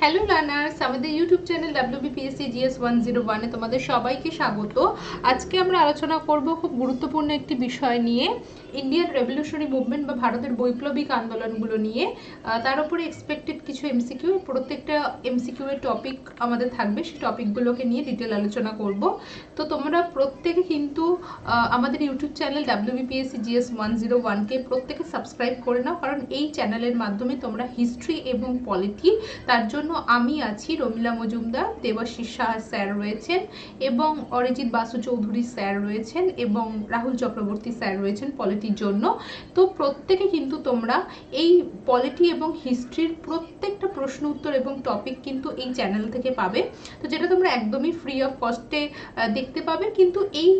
Hello learners, আমাদের YouTube channel WBPSC GS 101 এ তোমাদের সবাইকে স্বাগত। আজকে আমরা আলোচনা করব খুব গুরুত্বপূর্ণ একটি বিষয় নিয়ে, ইন্ডিয়ান রেভলিউশনারি মুভমেন্ট বা ভারতের বৈপ্লবিক আন্দোলনগুলো নিয়ে। তার উপরে এক্সপেক্টেড কিছু এমসিকিউ, প্রত্যেকটা এমসিকিউ এর টপিক আমাদের থাকবে, সেই টপিকগুলোকে নিয়ে ডিটেল আলোচনা করব। তো তোমরা প্রত্যেকে কিন্তু আমাদের ইউটিউব চ্যানেল WBPSC GS 101 কে প্রত্যেকে সাবস্ক্রাইব করে নাও, কারণ এই চ্যানেলের মাধ্যমে তোমরা হিস্ট্রি এবং পলিটি, তার জন্য আমি আছি, রমিলা মজুমদার, দেবাশিস সাহা স্যার রয়েছেন এবং অরিজিৎ বাসু চৌধুরী স্যার রয়েছেন এবং রাহুল চক্রবর্তী স্যার রয়েছেন পলিটির জন্য। তো প্রত্যেকে কিন্তু তোমরা এই পলিটি এবং হিস্ট্রির প্রত্যেকটা প্রশ্ন উত্তর এবং টপিক কিন্তু এই চ্যানেল থেকে পাবে, তো যেটা তোমরা একদমই ফ্রি অফ কস্টে দেখতে পাবে। কিন্তু এই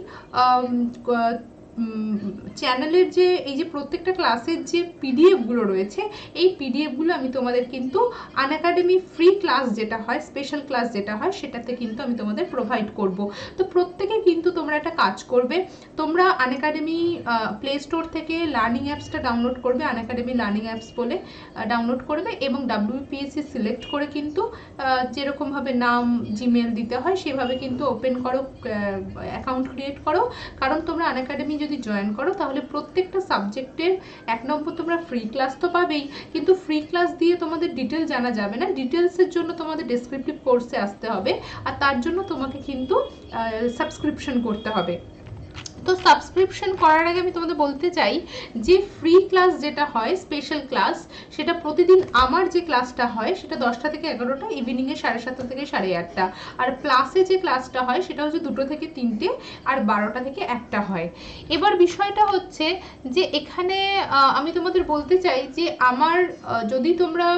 চ্যানেলের যে এই যে প্রত্যেকটা ক্লাসের যে পিডিএফগুলো রয়েছে, এই পিডিএফগুলো আমি তোমাদের কিন্তু আনএকাডেমি ফ্রি ক্লাস যেটা হয়, স্পেশাল ক্লাস যেটা হয়, সেটাতে কিন্তু আমি তোমাদের প্রোভাইড করব। তো প্রত্যেকে কিন্তু তোমরা একটা কাজ করবে, তোমরা আনএকাডেমি প্লে স্টোর থেকে লার্নিং অ্যাপসটা ডাউনলোড করবে, আনএকাডেমি লার্নিং অ্যাপস বলে ডাউনলোড করবে এবং WBPSC সিলেক্ট করে কিন্তু যেরকমভাবে নাম জিমেল দিতে হয় সেভাবে কিন্তু ওপেন করো, অ্যাকাউন্ট ক্রিয়েট করো। কারণ তোমরা আনএকাডেমি যদি জয়েন করো তাহলে প্রত্যেকটা সাবজেক্টের 1 নম্বর তোমরা ফ্রি ক্লাস তো পাবেই, কিন্তু ফ্রি ক্লাস দিয়ে তোমাদের ডিটেল জানা যাবে না, ডিটেলসের জন্য তোমাদের ডেসক্রিপটিভ কোর্সে আসতে হবে, আর তার জন্য তোমাকে কিন্তু সাবস্ক্রিপশন করতে হবে। তো সাবস্ক্রিপশন করার আগে আমি তোমাদের বলতে চাই যে ফ্রি ক্লাস যেটা হয়, স্পেশাল ক্লাস, সেটা প্রতিদিন আমার যে ক্লাসটা হয় সেটা 10টা থেকে 11টা, ইভিনিংয়ে 7:30 থেকে 8:30, আর প্লাসে যে ক্লাসটা হয় সেটা হচ্ছে 2টো থেকে 3টে আর 12টা থেকে 1টা হয়। এবার বিষয়টা হচ্ছে যে এখানে আমি তোমাদের বলতে চাই যে আমার যদি তোমরা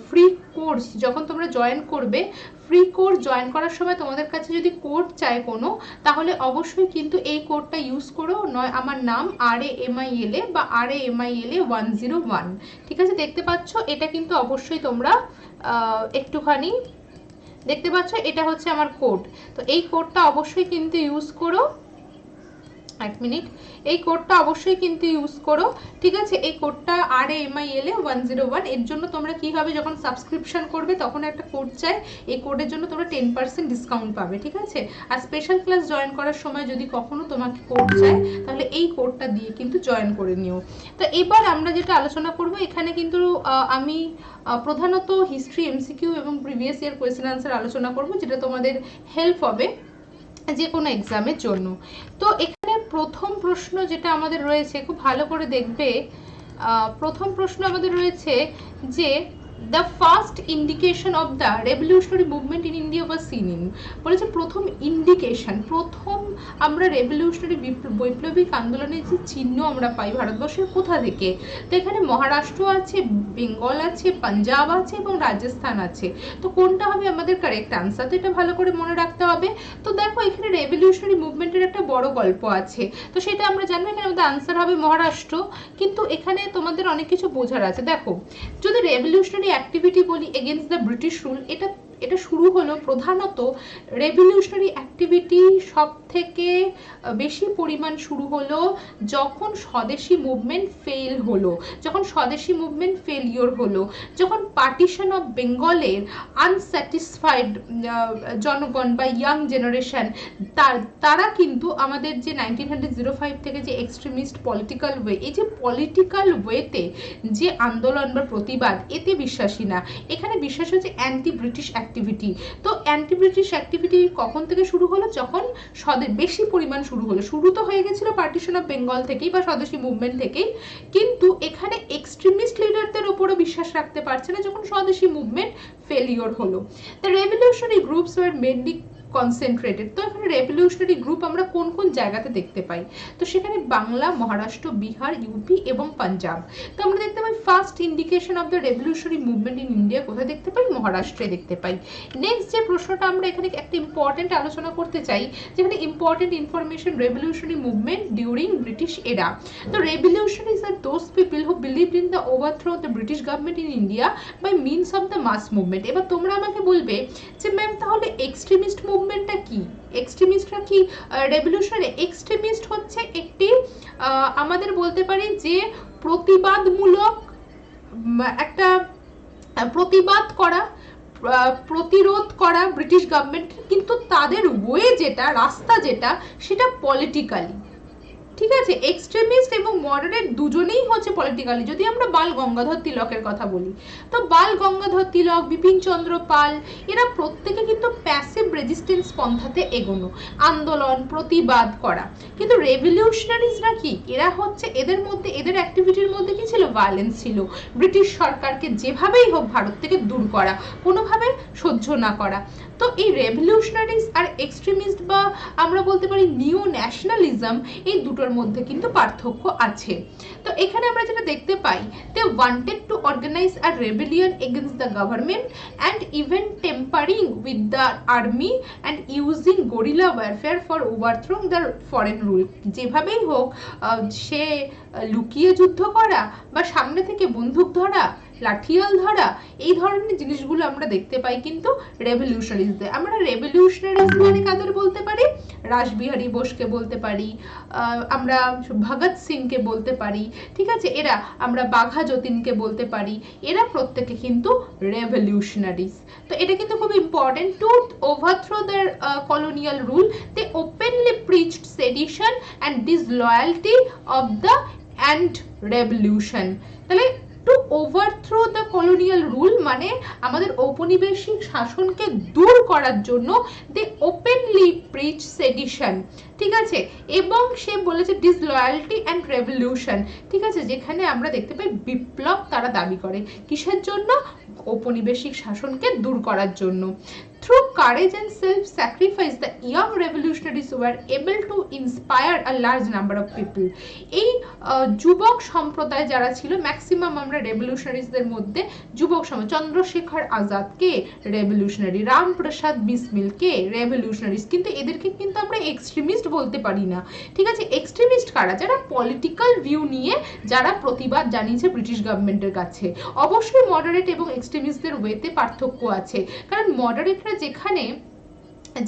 ফ্রি কোর্স যখন তোমরা জয়েন করবে, ফ্রি কোর্স জয়েন করার সময় তোমাদের কাছে যদি কোড চায় কোনো, তাহলে অবশ্যই কিন্তু এই কোডটা ইউজ করো, নয় আমার নাম RAMILA বা RAMILA 101, ঠিক আছে? দেখতে পাচ্ছ এটা কিন্তু অবশ্যই তোমরা একটুখানি দেখতে পাচ্ছ, এটা হচ্ছে আমার কোড। তো এই কোডটা অবশ্যই কিন্তু ইউজ করো, 1 মিনিট, এই কোডটা অবশ্যই কিন্তু ইউজ করো, ঠিক আছে? এই কোডটা RAMILA 101, এর জন্য তোমরা কি হবে, যখন সাবস্ক্রিপশন করবে তখন একটা কোড চাই, এই কোডের জন্য তোমরা 10% ডিসকাউন্ট পাবে, ঠিক আছে? আর স্পেশাল ক্লাস জয়েন করার সময় যদি কখনো তোমাকে কোড চায় তাহলে এই কোডটা দিয়ে কিন্তু জয়েন করে নিও। তো এবার আমরা যেটা আলোচনা করব, এখানে কিন্তু আমি প্রধানত হিস্ট্রি, এমসিকিউ এবং প্রিভিয়াস ইয়ার কোয়েশ্চেন আনসার আলোচনা করব, যেটা তোমাদের হেল্প হবে যে কোনো এক্সামের জন্য। তো এখানে প্রথম প্রশ্ন যেটা আমাদের রয়েছে, খুব ভালো করে দেখবে, প্রথম প্রশ্ন আমাদের রয়েছে যে the first indication of the revolutionary movement in India was seen in, বলেছে প্রথম ইন্ডিকেশন, প্রথম আমরা রেভলিউশনারি বৈপ্লবিক আন্দোলনের যে চিহ্ন আমরা পাই ভারতবর্ষের কোথা থেকে। তো এখানে মহারাষ্ট্র আছে, বেঙ্গল আছে, পাঞ্জাব আছে এবং রাজস্থান আছে। তো কোনটা হবে আমাদের কারেক্ট আনসার? তো এটা ভালো করে মনে রাখতে হবে। তো দেখো এখানে রেভলিউশনারি মুভমেন্টের একটা বড় গল্প আছে, তো সেটা আমরা জানবো, এখানে আমাদের আনসার হবে মহারাষ্ট্র। কিন্তু এখানে তোমাদের অনেক কিছু বোঝার আছে। দেখো, যদি রেভলিউশনারি অ্যাক্টিভিটি বলি এগেইনস্ট দ্য ব্রিটিশ রুল, এটা শুরু হলো প্রধানত, রেভলিউশনারি অ্যাক্টিভিটি সব থেকে বেশি পরিমাণ শুরু হলো যখন স্বদেশি মুভমেন্ট ফেল হলো, যখন স্বদেশি মুভমেন্ট ফেলিওর হলো, যখন পার্টিশন অফ বেঙ্গলের আনস্যাটিসফাইড জনগণ বা ইয়াং জেনারেশন, তারা কিন্তু আমাদের যে 1905 থেকে যে এক্সট্রিমিস্ট পলিটিক্যাল ওয়ে, এই যে পলিটিক্যাল ওয়েতে যে আন্দোলন বা প্রতিবাদ, এতে বিশ্বাসী না, এখানে বিশ্বাস হচ্ছে অ্যান্টি ব্রিটিশ অ্যাক্টিভিটি। তো অ্যান্টি ব্রিটিশ অ্যাক্টিভিটি কখন থেকে শুরু হলো, যখন বেশি পরিমাণ শুরু হলো, শুরু তো হয়ে গেছিল পার্টিশন অফ বেঙ্গল থেকেই বা স্বদেশী মুভমেন্ট থেকেই, কিন্তু এখানে এক্সট্রিমিস্ট লিডারদের ওপরও বিশ্বাস রাখতে পারছে না যখন স্বদেশী মুভমেন্ট ফেলিওর হলো। The revolutionary groups were mainly concentrated. তো এখানে রেভলিউশনারি গ্রুপ আমরা কোন কোন জায়গাতে দেখতে পাই, তো সেখানে বাংলা, মহারাষ্ট্র, বিহার, ইউপি এবং পাঞ্জাব। তো আমরা দেখতে পাই first indication of the revolutionary movement in India কোথায় দেখতে পাই, মহারাষ্ট্রে দেখতে পাই। নেক্সট যে প্রশ্নটা আমরা এখানে একটা ইম্পর্টেন্ট আলোচনা করতে চাই, যেখানে important information, revolutionary movement during British era. তো রেভলিউশনারিজ আর those people who believed in the overthrow of the British government in India by means of the mass movement. এবার তোমরা আমাকে বলবে যে ম্যাম তাহলে এক্সট্রিমিস্ট মুভমেন্টটা কি, এক্সট্রিমিস্টরা কি রেভলিউশনারি? এক্সট্রিমিস্ট হচ্ছে একটি আমাদের বলতে পারি যে প্রতিবাদমূলক একটা প্রতিবাদ করা, প্রতিরোধ করা ব্রিটিশ গভর্নমেন্ট, কিন্তু তাদের ওয়ে যেটা, রাস্তা যেটা, সেটা পলিটিক্যালি। ঠিক আছে, এক্সট্রিমিস্ট এবং মডারেট দুজনেই হচ্ছে পলিটিক্যালি। যদি আমরা বাল গঙ্গাধর তিলকের কথা বলি, তো বাল গঙ্গাধর তিলক, বিপিন চন্দ্র পাল, এরা প্রত্যেকে কিন্তু প্যাসিভ রেজিস্ট্যান্স পন্থাতে এগোনো, আন্দোলন প্রতিবাদ করা। কিন্তু রেভলিউশনারিজরা কি, এরা হচ্ছে এদের মধ্যে, এদের অ্যাক্টিভিটির মধ্যে কি ছিল, ভায়োলেন্স ছিল। ব্রিটিশ সরকারকে যেভাবেই হোক ভারত থেকে দূর করা, কোনোভাবে সহ্য না করা। তো এই রেভলিউশনারিজ আর এক্সট্রিমিস্ট বা আমরা বলতে পারি নিও ন্যাশনালিজম, এই দুটোর মধ্যে কিন্তু পার্থক্য আছে। তো এখানে আমরা যেটা দেখতে পাই, they wanted to organise a rebellion against the government and even tampering with the army and using guerrilla warfare for overthrowing the foreign rule. যেভাবেই হোক সে লুকিয়ে যুদ্ধ করা বা সামনে থেকে বন্দুক ধরা, লাঠিয়াল ধরা, এই ধরনের জিনিসগুলো আমরা দেখতে পাই কিন্তু রেভলিউশনারিজদের। আমরা রেভলিউশনারিজ মানে কাদের বলতে পারি, রাসবিহারী বোসকে বলতে পারি, আমরা ভগৎ সিংকে বলতে পারি, ঠিক আছে, এরা আমরা বাঘা যতীনকে বলতে পারি, এরা প্রত্যেকে কিন্তু রেভলিউশনারিজ। তো এটা কিন্তু খুব important. To overthrow their colonial rule, they openly preached sedition and disloyalty of the and revolution. তাহলে to overthrow the colonial rule মানে আমাদের ঔপনিবেশিক শাসনকে দূর করার জন্য দে ওপেনলি প্রিচ সেডিশন, ঠিক আছে, এবং সে বলেছে ডিসলয়ালটি অ্যান্ড রেভলিউশন, ঠিক আছে, যেখানে আমরা দেখতে পাই বিপ্লব তারা দাবি করে, কিসের জন্য, ঔপনিবেশিক শাসনকে দূর করার জন্য। Through courage and self-sacrifice, the young revolutionaries were able to inspire a large number of people. এই যুবক সম্প্রদায় যারা ছিল, ম্যাক্সিমাম আমরা রেভলিউশনারিজদের মধ্যে যুবক সমাজ, চন্দ্রশেখর আজাদ কে রেভলিউশনারি, রামপ্রসাদ বিসমিল কে রেভলিউশনারিজ, কিন্তু এদেরকে কিন্তু আমরা এক্সট্রিমিস্ট বলতে পারি না, ঠিক আছে। এক্সট্রিমিস্ট কারা, যারা পলিটিক্যাল ভিউ নিয়ে যারা প্রতিবাদ জানিয়েছে ব্রিটিশ গভর্নমেন্টের কাছে। অবশ্যই মডারেট এবং এক্সট্রিমিস্টদের ওয়েতে পার্থক্য আছে, কারণ মডারেটরা যেখানে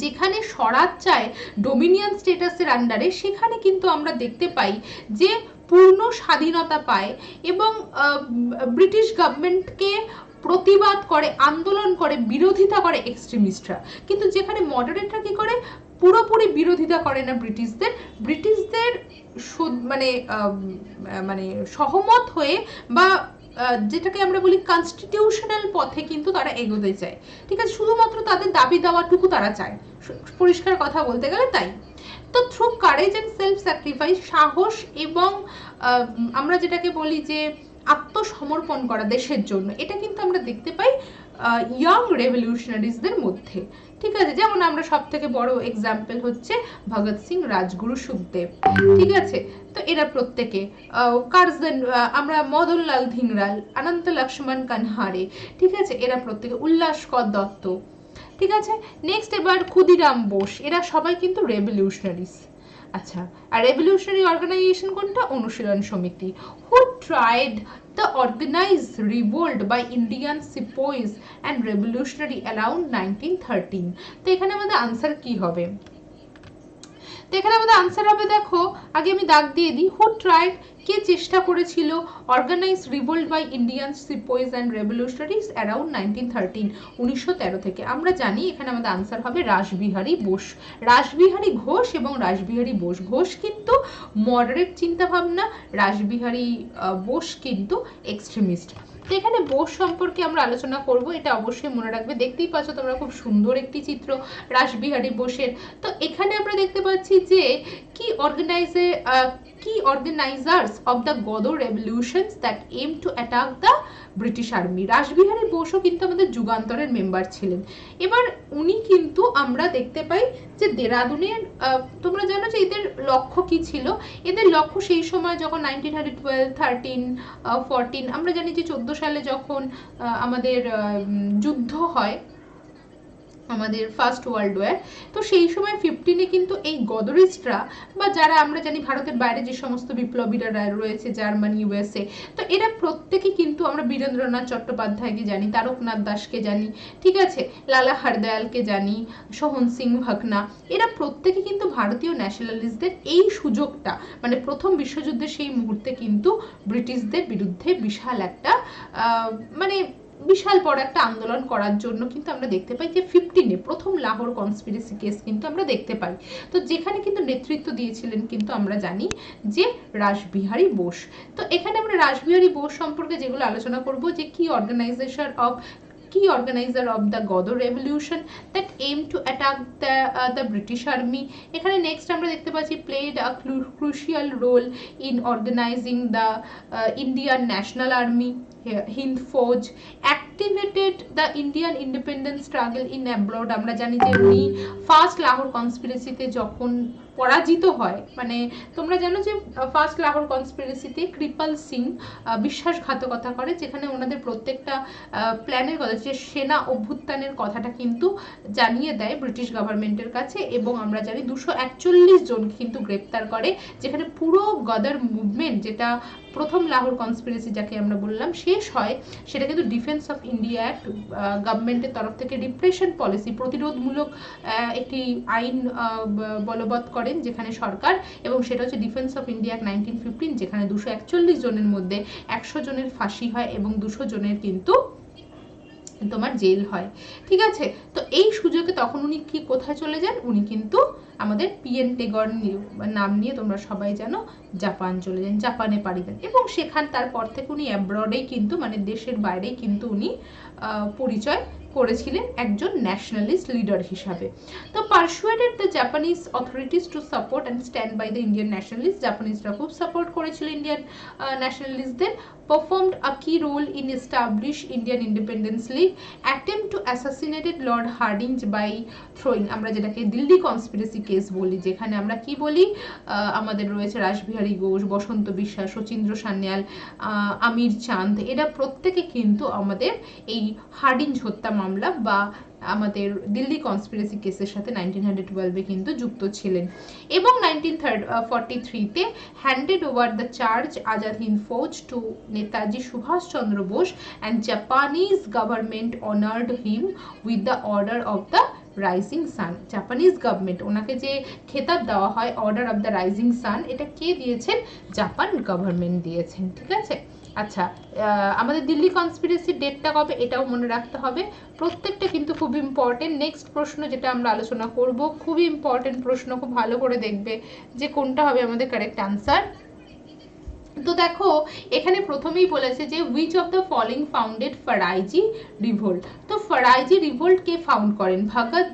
যেখানে স্বরাজ চায় ডোমিনিয়ন স্টেটাসের আন্ডারে, সেখানে কিন্তু আমরা দেখতে পাই যে পূর্ণ স্বাধীনতা পায় এবং ব্রিটিশ গভর্নমেন্টকে প্রতিবাদ করে, আন্দোলন করে, বিরোধিতা করে এক্সট্রিমিস্টরা। কিন্তু যেখানে মডারেটরা কি করে, পুরোপুরি বিরোধিতা করে না ব্রিটিশদের, ব্রিটিশদের মানে মানে সহমত হয়ে বা যেটাকে আমরা বলি কনস্টিটিউশনাল পথে কিন্তু তারা এগোতে চায়, ঠিক আছে, শুধুমাত্র তাদের দাবি দেওয়াটুকু তারা চায়, পরিষ্কার কথা বলতে গেলে তাই। তো through courage and self sacrifice, সাহস এবং আমরা যেটাকে বলি যে আত্মসমর্পণ করা দেশের জন্য, এটা কিন্তু আমরা দেখতে পাই ইয়াং রেভলিউশনারিজদের মধ্যে, ঠিক আছে। যেমন আমরা সব থেকে বড় এক্সাম্পল হচ্ছে ভগৎ সিং, রাজগুরু, সুখদেব, ঠিক আছে। তো এরা প্রত্যেকে কার্জন, আমরা মদনলাল ধিংরাল, অনন্ত লক্ষ্মণ কানহারে, ঠিক আছে, এরা প্রত্যেকে, উল্লাসকর দত্ত, ঠিক আছে। নেক্সট এবার ক্ষুদিরাম বোস, এরা সবাই কিন্তু রেভলিউশনারিজ। আচ্ছা, আর রেভলিউশনারি অর্গানাইজেশন কোনটা, অনুশীলন সমিতি। হু tried the organized revolt by Indian sepoys and revolutionary around 1913। তো এখানে আমাদের আনসার কি হবে, তো এখানে আমাদের আনসার হবে, দেখো আগে আমি দাগ দিয়ে দিই, হু ট্রাইড, কে চেষ্টা করেছিল, organised revolt by Indian sepoys and revolutionaries around 1913, 1913 থেকে। আমরা জানি এখানে আমাদের আনসার হবে রাসবিহারী বোস, রাসবিহারী ঘোষ এবং রাসবিহারী বোস। ঘোষ কিন্তু মডারেট চিন্তাভাবনা, রাসবিহারী বোস কিন্তু এক্সট্রিমিস্ট। তো এখানে বোস সম্পর্কে আমরা আলোচনা করব, এটা অবশ্যই মনে রাখবে। দেখতেই পাচ্ছ তোমরা খুব সুন্দর একটি চিত্র রাসবিহারী বোসের। তো এখানে আমরা দেখতে পাচ্ছি যে কি organizers of the Godor revolutions that aim to attack the British army। Rashbehari বোসও কিন্তু আমাদের যুগান্তরের মেম্বার ছিলেন। এবার উনি কিন্তু আমরা দেখতে পাই যে দেরাদুনের, তোমরা জানো যে এদের লক্ষ্য কি ছিল, এদের লক্ষ্য সেই সময় যখন 1912, 13, 14, আমরা জানি যে 14 সালে যখন আমাদের যুদ্ধ হয়, আমাদের ফার্স্ট ওয়ার্ল্ড ওয়ার, তো সেই সময় 15-এ কিন্তু এই গদরিস্টরা বা যারা আমরা জানি ভারতের বাইরে যে সমস্ত বিপ্লবীরা রয়েছে, জার্মানি, ইউএসএ, তো এরা প্রত্যেকে কিন্তু, আমরা বীরেন্দ্রনাথ চট্টোপাধ্যায়কে জানি, তারকনাথ দাসকে জানি, ঠিক আছে, লালা হরদয়ালকে জানি, সোহন সিং ভাকনা, এরা প্রত্যেকে কিন্তু ভারতীয় ন্যাশনালিস্টদের এই সুযোগটা, মানে প্রথম বিশ্বযুদ্ধের সেই মুহূর্তে কিন্তু ব্রিটিশদের বিরুদ্ধে বিশাল একটা মানে বিশাল বড় একটা আন্দোলন করার জন্য কিন্তু আমরা দেখতে পাই যে 15-এ প্রথম লাহোর কনস্পিরেসি কেস কিন্তু আমরা দেখতে পাই। তো যেখানে কিন্তু নেতৃত্ব দিয়েছিলেন কিন্তু আমরা জানি যে রাসবিহারী বোস। তো এখানে আমরা রাসবিহারী বোস সম্পর্কে যেগুলো আলোচনা করব, যে key organizer of the Godor revolution that aimed to attack the British army. এখানে নেক্সট আমরা দেখতে পাচ্ছি played a crucial role in organizing the Indian National Army, Hind Fauj, activated the Indian independence struggle in abroad. আমরা জানি যে উনি first Lahore কনস্পিরেসিতে যখন পরাজিত হয়, মানে তোমরা জানো যে ফার্স্ট লাহোর কনস্পিরেসিতে কৃপাল সিং বিশ্বাসঘাতকতা করে, যেখানে ওনাদের প্রত্যেকটা প্ল্যানের কথা, যে সেনা অভ্যুত্থানের কথাটা কিন্তু জানিয়ে দেয় ব্রিটিশ গভর্নমেন্টের কাছে, এবং আমরা জানি 241 জন কিন্তু গ্রেপ্তার করে, যেখানে পুরো গদর মুভমেন্ট, যেটা প্রথম লাহোর কনস্পিরেসি যাকে আমরা বললাম, শেষ হয়, সেটা কিন্তু ডিফেন্স অফ ইন্ডিয়া অ্যাক্ট, গভর্নমেন্টের তরফ থেকে রিপ্রেশন পলিসি, প্রতিরোধমূলক একটি আইন বলবৎ করেন যেখানে সরকার, এবং সেটা হচ্ছে ডিফেন্স অফ ইন্ডিয়া অ্যাক্ট 1915, যেখানে 241 জনের মধ্যে 100 জনের ফাঁসি হয় এবং 200 জনের কিন্তু তোমার জেল হয়। ঠিক আছে, তো এই সুযোগে তখন উনি কি কোথায় চলে যান, উনি কিন্তু আমাদের পিএন টেগর নাম নিয়ে তোমরা সবাই জানো, জাপান চলে যান, জাপানে পাড়ি দেন, এবং সেখান তারপর থেকে উনি অ্যাব্রডেই কিন্তু, মানে দেশের বাইরেই কিন্তু উনি পরিচয় করেছিলেন একজন ন্যাশনালিস্ট লিডার হিসাবে। তো persuaded the Japanese authorities to support and stand by the Indian nationalist, জাপানিজরা খুব সাপোর্ট করেছিল ইন্ডিয়ান ন্যাশনালিস্টদের, performed a key role in establish Indian Independence League, attempt to assassinate Lord Hardinge by throwing, আমরা যেটাকে Delhi conspiracy case বলি, যেখানে আমরা কি বলি, আমাদের রয়েছে রাসবিহারী ঘোষ, বসন্ত বিশ্বাস, শচীন্দ্র সান্যাল, আমির চাঁদ, এরা প্রত্যেকে কিন্তু আমাদের এই হার্ডিঞ্জ হত্যা মামলা বা আমাদের দিল্লি কনস্পিরেসি কেসের সাথে 1912-এ কিন্তু যুক্ত ছিলেন, এবং 1943-তে handed over the charge Azad Hind Fauj to Netaji Subhash Chandra Bose, and Japanese government honoured him with the Order of the Rising Sun. Japanese government, ওনাকে যে খেতাব দেওয়া হয় Order of the Rising Sun, এটা কে দিয়েছেন, জাপান গভর্নমেন্ট দিয়েছেন। ঠিক আছে, আচ্ছা, আমাদের দিল্লি কনস্পিরেসির ডেটটা কবে এটাও মনে রাখতে হবে, প্রত্যেকটা কিন্তু খুব ইম্পর্টেন্ট। নেক্সট প্রশ্ন যেটা আমরা আলোচনা করব, খুবই ইম্পর্টেন্ট প্রশ্ন, খুব ভালো করে দেখবে যে কোনটা হবে আমাদের কারেক্ট আনসার। তো দেখো এখানে প্রথমেই বলেছে যে which of the following founded Faraizi revolt. তো ফারাইজি রিভোল্ট কে ফাউন্ড করেন, ভগৎ,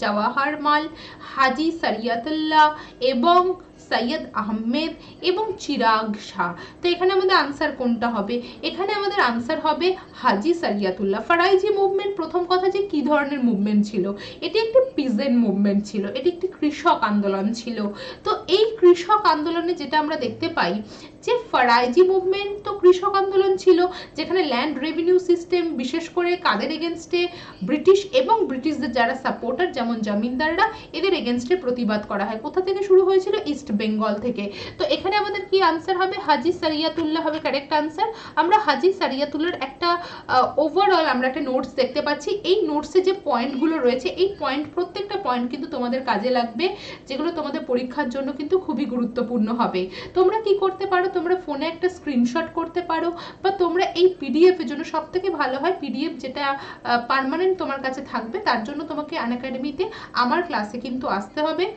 জওয়াহরলাল, হাজি শরিয়তুল্লাহ এবং সৈয়দ আহমেদ এবং চিরাগ শাহ। তো এখানে আমাদের আনসার কোনটা হবে, এখানে আমাদের আনসার হবে হাজি শরিয়তুল্লাহ। ফারাইজি মুভমেন্ট, প্রথম কথা যে কি ধরনের মুভমেন্ট ছিল, এটি একটি পিজেন্ট মুভমেন্ট ছিল, এটি একটি কৃষক আন্দোলন ছিল। তো এই কৃষক আন্দোলনে যেটা আমরা দেখতে পাই যে ফারাইজি মুভমেন্ট তো কৃষক আন্দোলন ছিল, যেখানে ল্যান্ড রেভিনিউ সিস্টেম, বিশেষ করে কাদের এগেনস্টে, ব্রিটিশ এবং ব্রিটিশদের যারা সাপোর্টার যেমন জমিদাররা, এদের এগেনস্টে প্রতিবাদ করা হয়। কোথা থেকে শুরু হয়েছিল, ইস্ট বেঙ্গল থেকে। তো এখানে আমাদের কি আনসার হবে, হাজি শরিয়তুল্লাহ হবে কারেক্ট আনসার। আমরা হাজি শরিয়তুল্লাহর একটা ওভারঅল আমরা একটা নোটস দেখতে পাচ্ছি, এই নোটসে যে পয়েন্টগুলো রয়েছে, এই পয়েন্ট প্রত্যেকটা পয়েন্ট কিন্তু তোমাদের কাজে লাগবে, যেগুলো তোমাদের পরীক্ষার জন্য কিন্তু খুবই গুরুত্বপূর্ণ হবে। তোমরা কি করতে পারো, তোমরা ফোনে একটা স্ক্রিনশট করতে পারো, বা তোমরা এই পিডিএফ এর জন্য সব থেকে ভালো হয় পিডিএফ যেটা পার্মানেন্ট তোমার কাছে থাকবে, তার জন্য তোমাকে আনএকাডেমিতে আমার ক্লাসে কিন্তু আসতে হবে।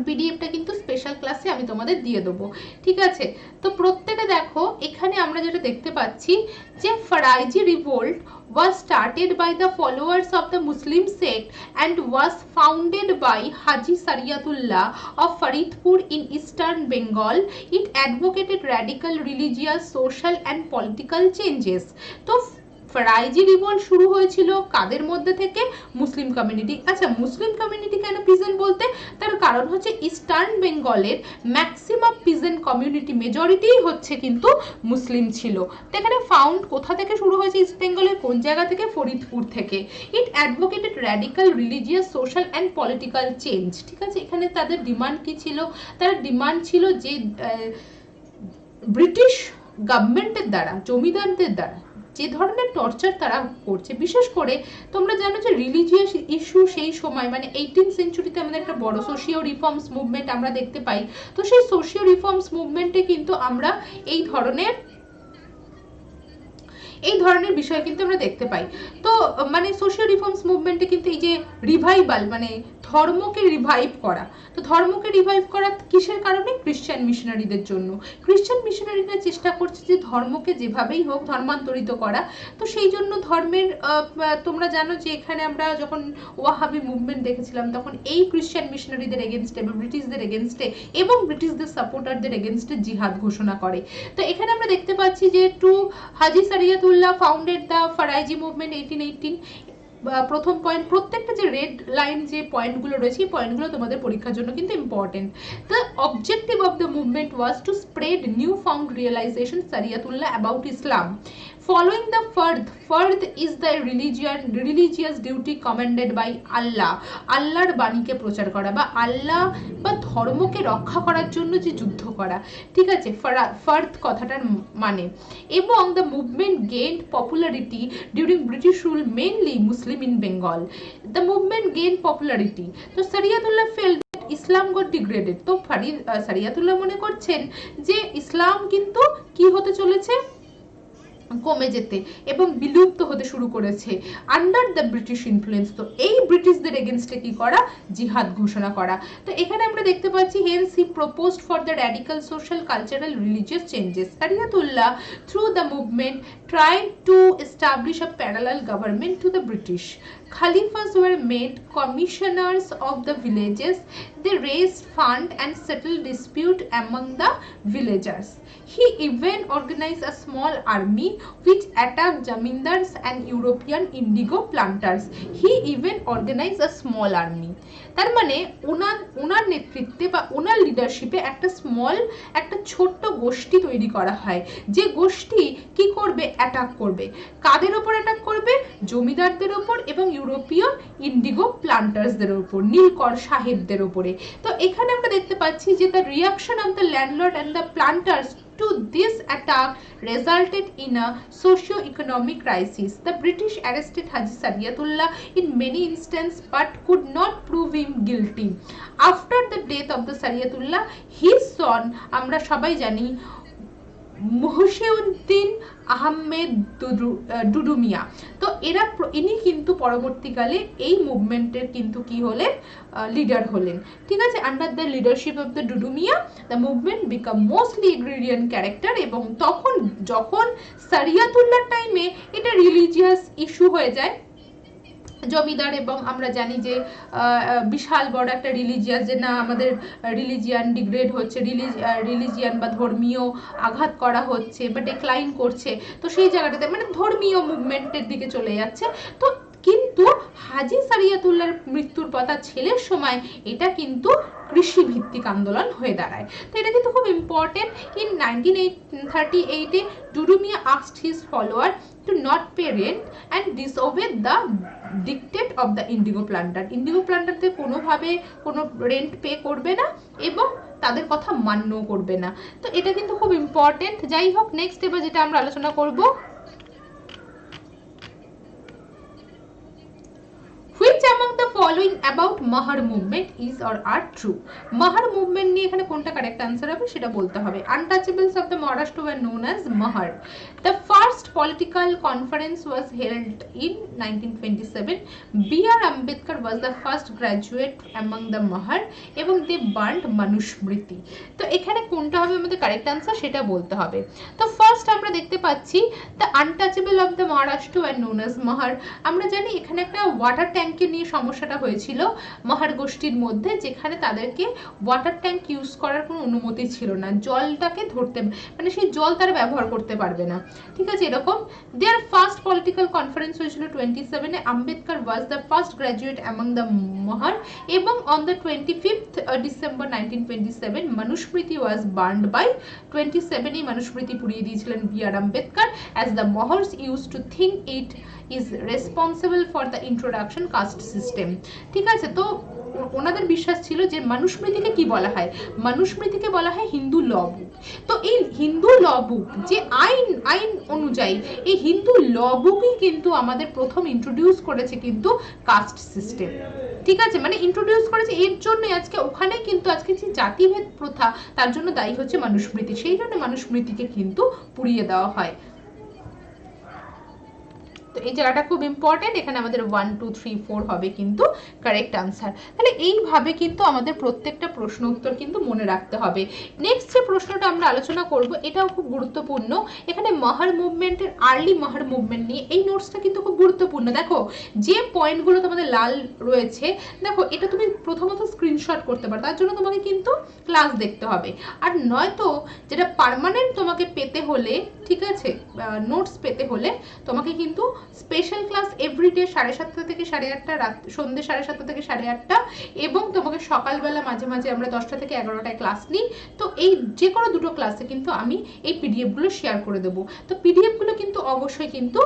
পিডিএফটা কিন্তু স্পেশাল ক্লাসে আমি তোমাদের দিয়ে দেবো। ঠিক আছে, তো প্রত্যেকে দেখো এখানে আমরা যেটা দেখতে পাচ্ছি যে Faraizi revolt was started by the followers of the Muslim sect and was founded by Haji Shariatullah of Faridpur in eastern Bengal. It advocated radical religious, social and political changes. তো ফারাইজি রিভোল্ট শুরু হয়েছিল কাদের মধ্যে থেকে, মুসলিম কমিউনিটি। আচ্ছা, Muslim community কেন peasant বলতে, তার কারণ হচ্ছে ইস্টার্ন বেঙ্গলের ম্যাক্সিমাম পিজেন্ট কমিউনিটি, মেজরিটি হচ্ছে কিন্তু মুসলিম ছিল। তো এখানে ফাউন্ড কোথা থেকে শুরু হয়েছে, ইস্ট বেঙ্গলের কোন জায়গা থেকে, ফরিদপুর থেকে। It advocated radical religious, social and political change. ঠিক আছে, এখানে তাদের ডিমান্ড কি ছিল, তার ডিমান্ড ছিল যে ব্রিটিশ গভর্নমেন্টের দ্বারা, জমিদারদের দ্বারা যে ধরনের টর্চার তারা করছে, বিশেষ করে তোমরা জানো যে রিলিজিয়াস ইস্যু সেই সময়, মানে 18th সেঞ্চুরিতে আমাদের একটা বড় সোশিও রিফর্মস মুভমেন্ট আমরা দেখতে পাই। তো সেই সোশিও রিফর্মস মুভমেন্টে কিন্তু আমরা এই ধরনের এই ধরনের বিষয় কিন্তু আমরা দেখতে পাই। তো মানে সোশিয়াল রিফর্মস মুভমেন্টে কিন্তু এই যে রিভাইভাল, মানে ধর্মকে রিভাইভ করা, তো ধর্মকে রিভাইভ করা কিসের কারণে? খ্রিশ্চান মিশনারিদের জন্য। খ্রিশ্চান মিশনারিরা চেষ্টা করছে যে ধর্মকে যেভাবেই হোক ধর্মান্তরিত করা। তো সেই জন্য ধর্মের তোমরা জানো যে এখানে আমরা যখন ওয়াহাবি মুভমেন্ট দেখেছিলাম তখন এই খ্রিশ্চান মিশনারিদের এগেনস্টে বা ব্রিটিশদের এগেনস্টে এবং ব্রিটিশদের সাপোর্টারদের এগেনস্টে জিহাদ ঘোষণা করে। তো এখানে আমরা দেখতে পাচ্ছি যে হাজি সারিয়াতুল্লাহ ফাউন্ডেড দ্য ফারাইজি মুভমেন্ট 1818। প্রথম পয়েন্ট, প্রত্যেকটা যে রেড লাইন যে পয়েন্টগুলো রয়েছে এই পয়েন্টগুলো তোমাদের পরীক্ষার জন্য কিন্তু important. The objective of the movement was to spread new found realisation Shariatullah about Islam. Following the fard is the religious duty commanded by Allah, আল্লাহর বাণীকে প্রচার করা বা আল্লাহ বা ধর্মকে রক্ষা করার জন্য যে যুদ্ধ করা, ঠিক আছে, ফার্দ কথাটার মানে। এবং the movement gained popularity during British rule, mainly Muslim in Bengal. The movement gained popularity. তো সারিয়াতুল্লাহ felt ইসলাম গট ডিগ্রেডেড। তো সারিয়াতুল্লাহ মনে করছেন যে ইসলাম কিন্তু কি হতে চলেছে, কমে যেতে এবং বিলুপ্ত হতে শুরু করেছে আন্ডার দ্য ব্রিটিশ ইনফ্লুয়েন্স। তো এই ব্রিটিশদের এগেনস্টে কি করা, জিহাদ ঘোষণা করা। তো এখানে আমরা দেখতে পাচ্ছি hence he proposed for the radical social cultural religious changes. Shariatullah through the movement tried to establish a parallel government to the British. Khalifas were made commissioners of the villages. They raised fund and settled dispute among the villagers. He even organized a small army which attacked zamindars and European indigo planters. He even organized a small army. তার মানে ওনার নেতৃত্বে বা ওনার লিডারশিপে একটা ছোট্ট গোষ্ঠী তৈরি করা হয়, যে গোষ্ঠী কি করবে, অ্যাটাক করবে। কাদের ওপর অ্যাটাক করবে? জমিদারদের ওপর এবং ইউরোপীয় ইন্ডিগো প্লান্টার্সদের ওপর, নীলকর সাহেবদের ওপরে। তো এখানে আমরা দেখতে পাচ্ছি যে the reaction of the landlord and the planters to this attack resulted in a socio-economic crisis. The British arrested Haji Sariyatullah in many instances but could not prove him guilty. After the death of the Sariyatullah, his son, আমরা সবাই জানি, মুহসিউদ্দিন আহমেদ ডুডুমিয়া, তো ইনি কিন্তু পরবর্তীকালে এই মুভমেন্টের কিন্তু কি হলেন, লিডার হলেন, ঠিক আছে। Under the leadership of the Dudu Miyan the movement became mostly agrarian character. এবং তখন যখন সারিয়াতুল্লাহর টাইমে এটা রিলিজিয়াস ইস্যু হয়ে যায়, জমিদার এবং আমরা জানি যে বিশাল বড় একটা রিলিজিয়াস, যে না আমাদের রিলিজিয়ান ডিগ্রেড হচ্ছে, রিলিজিয়ান বা ধর্মীয় আঘাত করা হচ্ছে বা ডিক্লাইন করছে, তো সেই জায়গাটাতে মানে ধর্মীয় মুভমেন্টের দিকে চলে যাচ্ছে। তো কিন্তু হাজি সারিয়াতুল্লাহর মৃত্যুর পর তার ছেলের সময় এটা কিন্তু কৃষি ভিত্তিক আন্দোলন হয়ে দাঁড়ায়। তো এটা কিন্তু খুব important. In 1938 ডুডুমিয়া asked his follower to not pay rent and disobey the dictate of the indigo planter. Indigo প্লান্টারদের কোনোভাবে কোনো রেন্ট পে করবে না এবং তাদের কথা মান্যও করবে না। তো এটা কিন্তু খুব ইম্পর্টেন্ট। যাই হোক, নেক্সট এবার যেটা আমরা আলোচনা করব, which among the following about Mahar movement is or are true? Mahar movement নিয়ে এখানে কোনটা কারেক্ট আনসার হবে সেটা বলতে হবে। Untouchables of the Maharashtra were known as Mahar. The first political conference was held in 1927. B.R. Ambedkar was the first graduate among the Mahar এবং they burned Manusmriti. তো এখানে কোনটা হবে আমাদের কারেক্ট আনসার সেটা বলতে হবে। তো ফার্স্ট আমরা দেখতে পাচ্ছি the untouchable of the Maharashtra were known as Mahar. আমরা জানি এখানে একটা ওয়াটার ট্যাঙ্কে নিয়ে সমস্যাটা হয়েছিল মাহার গোষ্ঠীর মধ্যে, যেখানে তাদেরকে ওয়াটার ট্যাঙ্ক ইউজ করার কোনো অনুমতি ছিল না, জলটাকে ধরতে মানে সেই জল তারা ব্যবহার করতে পারবে না, ঠিক আছে এরকম। দেয়ার ফার্স্ট পলিটিক্যাল কনফারেন্স হয়েছিল 27-এ। Ambedkar was the first graduate among the Mahar এবং on the 25th December 1927 Manusmriti was burned by 27-এই মনুস্মৃতি পুড়িয়ে দিয়েছিলেন B R. Ambedkar as the Mahars used to think it is responsible for the introduction caste system, ঠিক আছে। তো ওনাদের বিশ্বাস ছিল যে মনুস্মৃতিকে কি বলা হয়, মনুস্মৃতিকে বলা হয় হিন্দু ল বুক। তো এই হিন্দু ল বুক যে আইন অনুযায়ী এই হিন্দু ল বুকই কিন্তু আমাদের প্রথম ইন্ট্রোডিউস করেছে কিন্তু কাস্ট সিস্টেম, ঠিক আছে, মানে ইন্ট্রোডিউস করেছে। এর জন্য আজকে ওখানে কিন্তু আজকে যে জাতিভেদ প্রথা তার জন্য দায়ী হচ্ছে মনুস্মৃতি, সেই জন্য মনুস্মৃতিকে কিন্তু পুড়িয়ে দেওয়া হয়। এই জায়গাটা খুব ইম্পর্টেন্ট, এখানে আমাদের 1 2 3 4 হবে কিন্তু কারেক্ট আনসার। তাহলে এইভাবে কিন্তু আমাদের প্রত্যেকটা প্রশ্ন উত্তর কিন্তু মনে রাখতে হবে। নেক্সট যে প্রশ্নটা আমরা আলোচনা করব এটাও খুব গুরুত্বপূর্ণ, এখানে মহার মুভমেন্টের আর্লি মহার মুভমেন্ট নিয়ে। এই নোটসটা কিন্তু খুব গুরুত্বপূর্ণ। দেখো যে পয়েন্টগুলো তোমাদের লাল রয়েছে, দেখো এটা তুমি প্রথমত স্ক্রিনশট করতে পারো, তার জন্য তোমাকে কিন্তু ক্লাস দেখতে হবে। আর নয়তো যেটা পার্মানেন্ট তোমাকে পেতে হলে, ঠিক আছে, নোটস পেতে হলে তোমাকে কিন্তু স্পেশাল ক্লাস এভরিডে 7:30 থেকে 8:30, রাত সন্ধ্যে 7:30 থেকে 8:30, এবং তোমাকে সকালবেলা মাঝে মাঝে আমরা 10টা থেকে 11টায় ক্লাস নিই। তো এই যে কোনো দুটো ক্লাসে কিন্তু আমি এই পিডিএফগুলো শেয়ার করে দেবো। তো পিডিএফগুলো কিন্তু অবশ্যই কিন্তু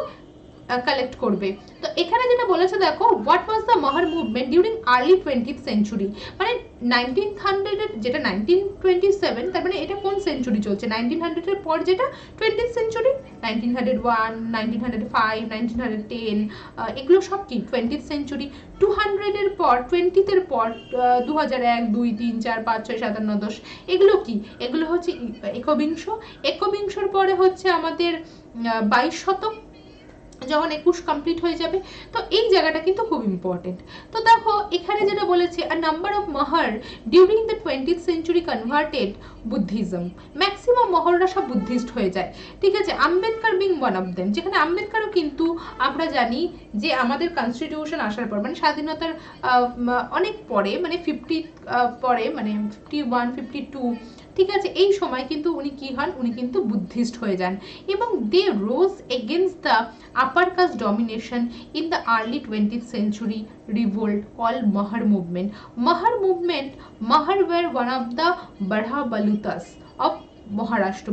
কালেক্ট করবে। তো এখানে যেটা বলেছে দেখো, what was the Mahar movement during early 20th century, মানে 1900 যেটা 1927, তার মানে এটা কোন সেঞ্চুরি চলছে, 1900 এর পর যেটা 20th সেঞ্চুরি, 1901, 1905, 1910, এগুলো সব কি 20th সেঞ্চুরি। 200 এর পর, 20th এর পর 2001, 2, 3, 4, 5, 6, 7, 8, 10, এগুলো কি, এগুলো হচ্ছে একবিংশ। একবিংশর পরে হচ্ছে আমাদের 22 শতক, যখন 21 কমপ্লিট হয়ে যাবে। তো এই জায়গাটা কিন্তু খুব ইম্পর্টেন্ট। তো দেখো এখানে যেটা বলেছে, a number of Mahar during the 20th century converted Buddhism, maximum মহররা সব বুদ্ধিস্ট হয়ে যায়, ঠিক আছে, Ambedkar being one of them. যেখানে আম্বেদকরও কিন্তু আমরা জানি যে আমাদের কনস্টিটিউশন আসার পর, মানে স্বাধীনতার অনেক পরে, মানে 50 পরে, মানে 51, 52, ঠিক আছে, এই সময় কিন্তু উনি কি হন, উনি কিন্তু বুদ্ধিস্ট হয়ে যান, এবং they rose against the upper caste domination in the early 20th century revolt called Mahar movement. Mahar movement, Mahar were one of the Badhabalutas of Maharashtra.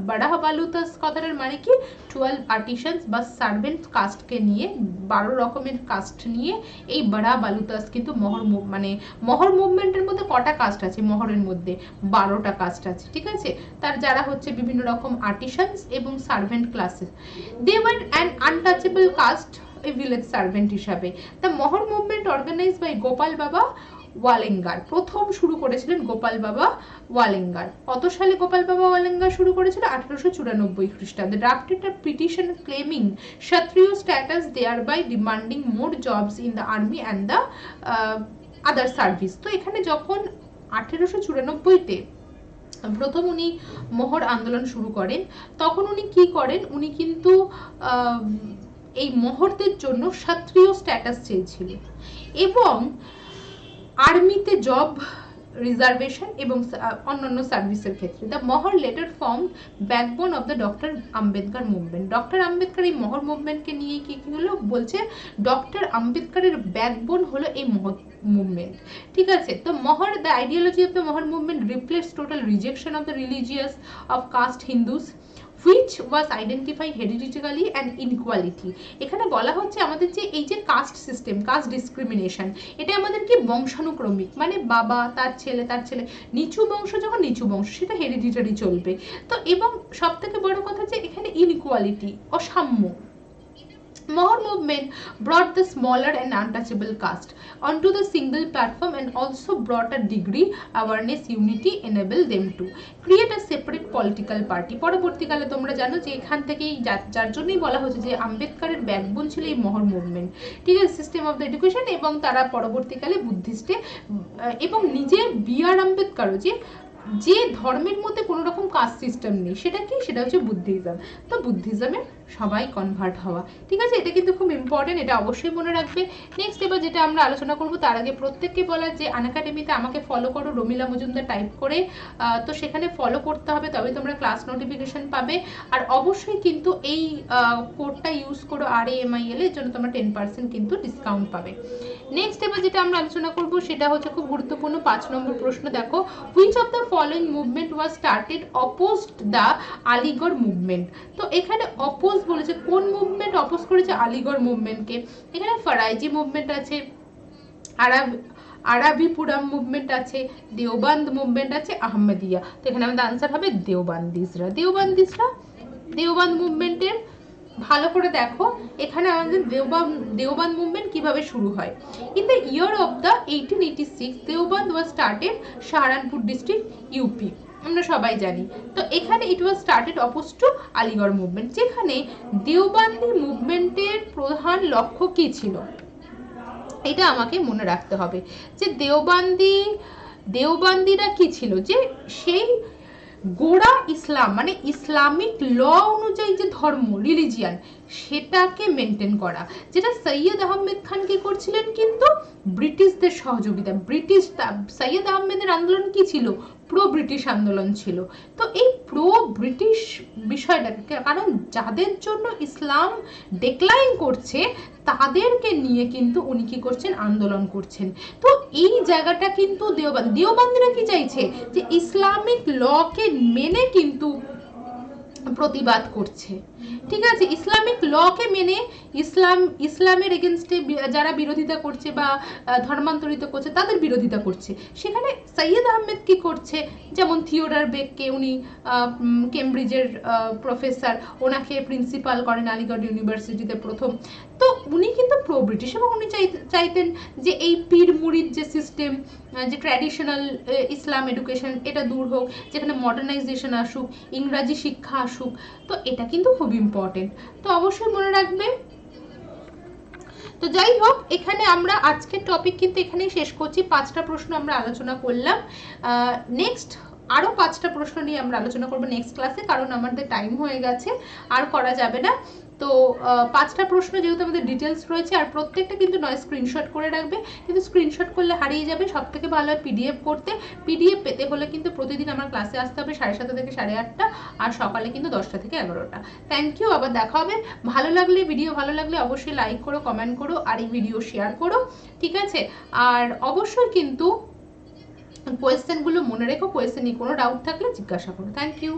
Barabalutas কথাটার মানে কি, 12 আর্টিসানস বা সার্ভেন্ট কাস্টকে নিয়ে, 12 রকমের কাস্ট নিয়ে এই বাড়াহাবালুতাস কিন্তু মহর মুভমেন্টের মধ্যে কটা কাস্ট আছে, মহরের মধ্যে 12টা কাস্ট আছে, ঠিক আছে, তার যারা হচ্ছে বিভিন্ন রকম আর্টিসানস এবং servant classes. They were an untouchable caste, a village servant হিসাবে। The Mahar movement organised by Gopal Baba Walangkar, প্রথম শুরু করেছিলেন গোপাল বাবা ওয়ালেঙ্গার। কত সালে গোপাল বাবা ওয়ালেঙ্গার শুরু করেছিল, 1894 খ্রিস্টাব্দে। Drafted a petition claiming Kshatriya status, thereby demanding more jobs in the army and the other service. তো এখানে যখন 1894-তে প্রথম উনি মোহর আন্দোলন শুরু করেন, তখন উনি কি করেন, উনি কিন্তু এই মোহরদের জন্য ক্ষত্রিয় স্ট্যাটাস চেয়েছিল, এবং আর্মিতে জব রিজার্ভেশন এবং অন্যান্য সার্ভিসের ক্ষেত্রে। The Mahar later form backbone of the doctor Ambedkar movement. Doctor Ambedkar এই মহর মুভমেন্টকে নিয়ে কি হলো বলছে, ডক্টর আম্বেদকরের ব্যাকবোন হলো এই মহর মুভমেন্ট, ঠিক আছে। তো Mahar, the ideology of the Mahar movement replace total rejection of the religious of caste Hindus which was identified hereditarily and inequality। এখানে বলা হচ্ছে আমাদের যে এই যে কাস্ট সিস্টেম, কাস্ট ডিসক্রিমিনেশন, এটা আমাদের কি বংশানুক্রমিক, মানে বাবা তার ছেলে তার ছেলে, নিচু বংশ যখন নিচু বংশ সেটা হেরিডিটারি চলবে। তো এবং সব থেকে বড় কথা যে এখানে ইনইকুয়ালিটি, অসাম্য। Mohor movement brought the smaller and untouchable caste onto the single platform and also brought a degree awareness, unity, enable them to create a separate political party। পরবর্তীকালে তোমরা জানো যে এখান থেকেই যার জন্যই বলা হচ্ছে যে আম্বেদকরের ব্যাকবোন ছিল এই মহর মুভমেন্ট, ঠিক আছে, সিস্টেম অফ দ্য এডুকেশন, এবং তারা পরবর্তীকালে বুদ্ধিস্টে, এবং নিজে বি.আর. আম্বেদকরও যে ধর্মের মধ্যে কোনো রকম কাস্ট সিস্টেম নেই, সেটা কি, সেটা হচ্ছে বুদ্ধিজম। তো বুদ্ধিজমে সবাই কনভার্ট হওয়া, ঠিক আছে, এটা কিন্তু খুব ইম্পর্টেন্ট, এটা অবশ্যই মনে রাখবে। নেক্সট এবার যেটা আমরা আলোচনা করব, তার আগে প্রত্যেককে বলা যে আনএকাডেমিতে আমাকে ফলো করো, রমিলা মজুমদার টাইপ করে, তো সেখানে ফলো করতে হবে, তবে তোমরা ক্লাস নোটিফিকেশন পাবে। আর অবশ্যই কিন্তু এই কোডটা ইউজ করো RAMIL, এর জন্য তোমরা 10% কিন্তু ডিসকাউন্ট পাবে। নেক্সট এবার যেটা আমরা আলোচনা করব সেটা হচ্ছে খুব গুরুত্বপূর্ণ 5 নম্বর প্রশ্ন। দেখো, which of the following movement was started opposed the Aligarh movement. তো এখানে অপোজ বলেছে, কোন মুভমেন্ট অপোজ করেছে আলিগড় মুভমেন্টকে। এখানে ফারাইজি মুভমেন্ট আছে, আরাবিপুরাম মুভমেন্ট আছে, দেওবান্দ মুভমেন্ট আছে, আহমদিয়া। তো এখানে আমাদের আনসার হবে দেওবান্দিসরা। দেওবান্দ মুভমেন্টের ভালো করে দেখো, এখানে আমাদের দেওবান্দ মুভমেন্ট কিভাবে শুরু হয়। In the year of the 1886 Deoband was started, Saharanpur district, UP. আমরা সবাই জানি। তো এখানে it was started oppose to Aligarh movement, যেখানে দেওবন্দি মুভমেন্টের প্রধান লক্ষ্য কি ছিল এটা আমাকে মনে রাখতে হবে, যে দেওবন্দিরা কি ছিল, যে সেই গোড়া ইসলাম মানে ইসলামিক ল অনুযায়ী যে ধর্ম রিলিজিয়ান সেটাকে মেনটেন করা, যেটা সৈয়দ আহমেদ খান কি করছিলেন, কিন্তু ব্রিটিশদের সহযোগিতা। সৈয়দ আহমেদের আন্দোলন কি ছিল, প্রো ব্রিটিশ আন্দোলন ছিল। তো এই প্রো ব্রিটিশ বিষয়টাকে, কারণ যাদের জন্য ইসলাম ডেক্লাইন করছে তাদেরকে নিয়ে কিন্তু উনি কি করছেন, আন্দোলন করছেন। তো এই জায়গাটা কিন্তু দেওবন্দিরা কি চাইছে, যে ইসলামিক লকে মেনে কিন্তু প্রতিবাদ করছে, ঠিক আছে, ইসলামিক লকে মেনে ইসলামের এগেনস্টে যারা বিরোধিতা করছে বা ধর্মান্তরিত করছে তাদের বিরোধিতা করছে। সেখানে সৈয়দ আহমেদ কি করছে, যেমন থিওডর বেককে, উনি কেমব্রিজের প্রফেসর, ওনাকে প্রিন্সিপাল করেন আলিগড় ইউনিভার্সিটিতে প্রথম। তো উনি কিন্তু প্রো ব্রিটিশ, এবং উনি চাইতেন যে এই পীর মুরিদ যে সিস্টেম, যে ট্র্যাডিশনাল ইসলাম এডুকেশন এটা দূর হোক, যেখানে মডার্নাইজেশন আসুক, ইংরাজি শিক্ষা আসুক। তো এটা কিন্তু খুব ইম্পর্টেন্ট, তো অবশ্যই মনে রাখবে। তো যাই হোক, এখানে আমরা আজকের টপিক কিন্তু এখানেই শেষ করছি। 5টা প্রশ্ন আমরা আলোচনা করলাম। নেক্সট আরও 5টা প্রশ্ন নিয়ে আমরা আলোচনা করবো নেক্সট ক্লাসে, কারণ আমাদের টাইম হয়ে গেছে, আর করা যাবে না। তো 5টা প্রশ্ন যেহেতু আমাদের ডিটেলস রয়েছে, আর প্রত্যেকটা কিন্তু নয় স্ক্রিনশট করে রাখবে, কিন্তু স্ক্রিনশট করলে হারিয়ে যাবে। সব থেকে ভালো হয় পিডিএফ করতে। পিডিএফ পেতে হলে কিন্তু প্রতিদিন আমার ক্লাসে আসতে হবে 7:30 থেকে 8:30, আর সকালে কিন্তু 10টা থেকে 11টা। থ্যাংক ইউ, আবার দেখা হবে। ভালো লাগলে, ভিডিও ভালো লাগলে অবশ্যই লাইক করো, কমেন্ট করো, আর এই ভিডিও শেয়ার করো, ঠিক আছে। আর অবশ্যই কিন্তু কোয়েশ্চেনগুলো মনে রেখো, কোয়েশ্চেন নিয়ে কোনো ডাউট থাকলে জিজ্ঞাসা করো। Thank you.